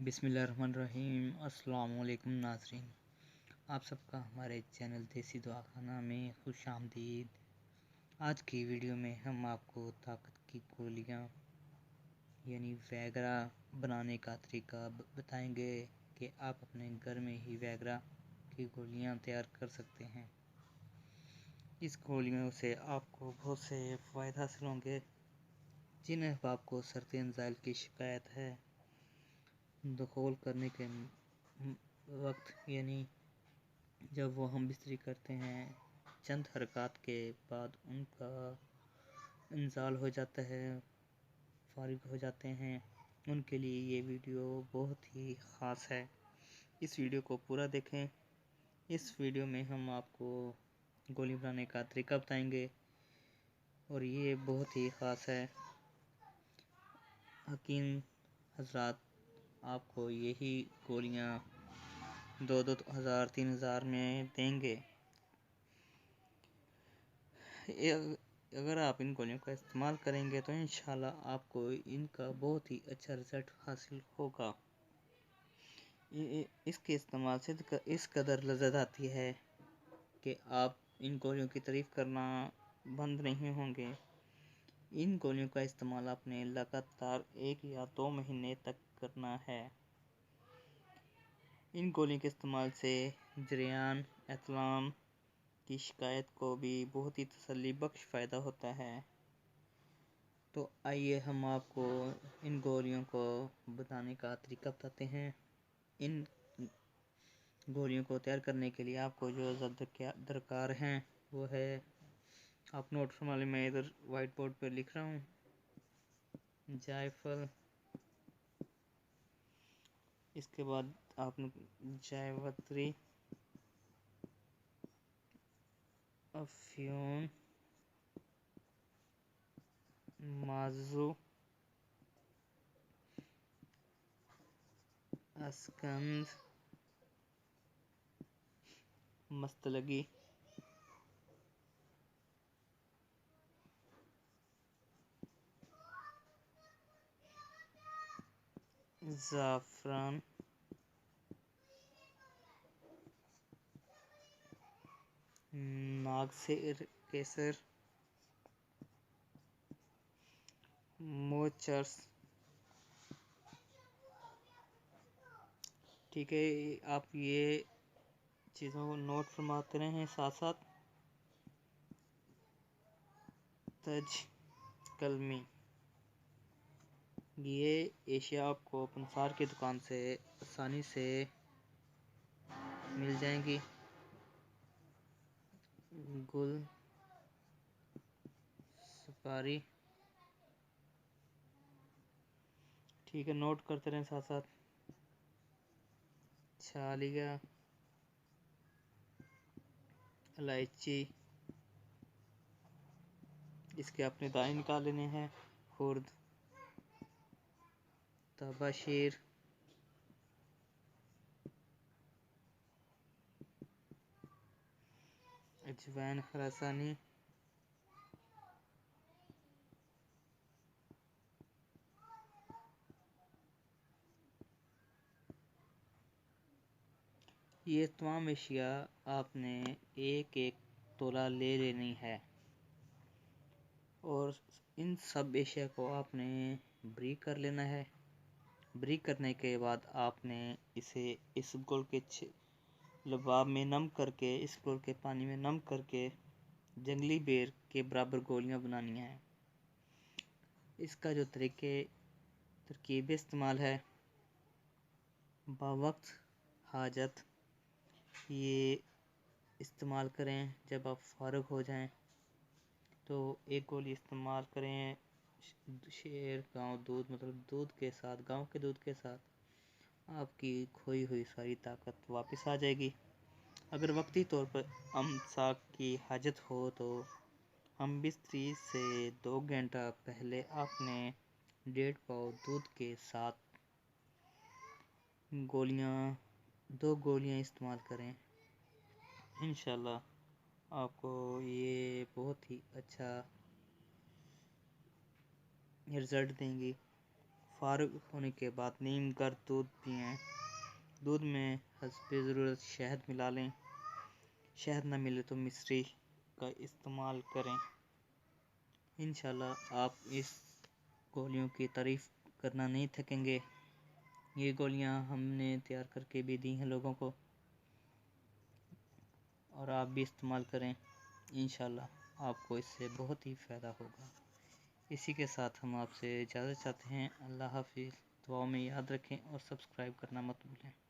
बिस्मिल्लाहिर्रहमानिर्रहीम। अस्सलाम वालेकुम नाज़रीन, आप सबका हमारे चैनल देसी दवाखाना में खुश आमदीद। आज की वीडियो में हम आपको ताकत की गोलियां यानी वैगरा बनाने का तरीका बताएंगे कि आप अपने घर में ही वैगरा की गोलियां तैयार कर सकते हैं। इस गोलियों से आपको बहुत से फ़ायदे हासिल होंगे। जिन अहबाब को सर्दी नज़ाइल की शिकायत है, दखोल करने के वक्त यानी जब वो हम बिस्तरी करते हैं, चंद हरकत के बाद उनका इंजाल हो जाता है, फारिग हो जाते हैं, उनके लिए ये वीडियो बहुत ही ख़ास है। इस वीडियो को पूरा देखें। इस वीडियो में हम आपको गोली बनाने का तरीका बताएंगे और ये बहुत ही ख़ास है। हकीम हजरात आपको यही गोलियां 2,000-3,000 में देंगे। अगर आप इन गोलियों का इस्तेमाल करेंगे तो इंशाल्लाह आपको इनका बहुत ही अच्छा रिजल्ट हासिल होगा। इसके इस्तेमाल से इस कदर लज़्ज़त आती है कि आप इन गोलियों की तारीफ़ करना बंद नहीं होंगे। इन गोलियों का इस्तेमाल आपने लगातार 1 या 2 महीने तक करना है। इन गोलियों के इस्तेमाल से जरियान एतलाम की शिकायत को भी बहुत ही तसल्ली बख्श फ़ायदा होता है। तो आइए हम आपको इन गोलियों को बताने का तरीका बताते हैं। इन गोलियों को तैयार करने के लिए आपको जो दरकार हैं वो है, आप नोट फरमा लें, मैं इधर वाइट बोर्ड पर लिख रहा हूँ। जायफल, इसके बाद आपने जायवत्री, अफ्यून, माजू, अस्कंद, मस्तलगी, ज़ाफ़रान, नागसेर केसर, मोचर्स। ठीक है, आप ये चीज़ों को नोट फरमाते रहें साथ साथ। तज कलमी, ये एशिया आपको पंसार की दुकान से आसानी से मिल जाएंगी। गुल सुपारी, ठीक है, नोट करते रहें साथ साथ। छालिया, इलायची, इसके अपने दाने निकाल लेने हैं। खुर्द, तबाशीर, अजवाइन खरासानी, ये तमाम एशिया आपने 1-1 तोला ले लेनी है और इन सब एशिया को आपने ब्रीक कर लेना है। ब्रीक करने के बाद आपने इसे इस घोल के लबाब में नम करके, इस घोल के पानी में नम करके जंगली बेर के बराबर गोलियां बनानी हैं। इसका जो तरकीब इस्तेमाल है, बावक्त हाजत ये इस्तेमाल करें। जब आप फारिग हो जाएं तो एक गोली इस्तेमाल करें शेर गांव दूध, मतलब दूध के साथ, गांव के दूध के साथ आपकी खोई हुई सारी ताकत वापस आ जाएगी। अगर वक्ती तौर पर अमसाक की हाजत हो तो हम बिस्तरी से 2 घंटा पहले आपने 1.5 पाव दूध के साथ दो गोलियां इस्तेमाल करें। इंशाल्लाह आपको ये बहुत ही अच्छा रिज़ल्ट देंगी, فارغ ہونے کے بعد نیم گرم دودھ پئیں۔ دودھ میں حسب ضرورت شہد ملا لیں۔ شہد نہ ملے تو مصری کا استعمال کریں۔ انشاءاللہ آپ اس گولیوں کی تعریف کرنا نہیں تھکیں گے۔ یہ گولیاں ہم نے تیار کر کے بھی دی ہیں لوگوں کو، اور آپ بھی استعمال کریں، انشاءاللہ آپ کو اس سے بہت ہی فائدہ ہوگا۔ اسی کے ساتھ ہم آپ سے اجازت چاہتے ہیں۔ اللہ حافظ۔ دعاؤں میں یاد رکھیں اور سبسکرائب کرنا مت بھولیں۔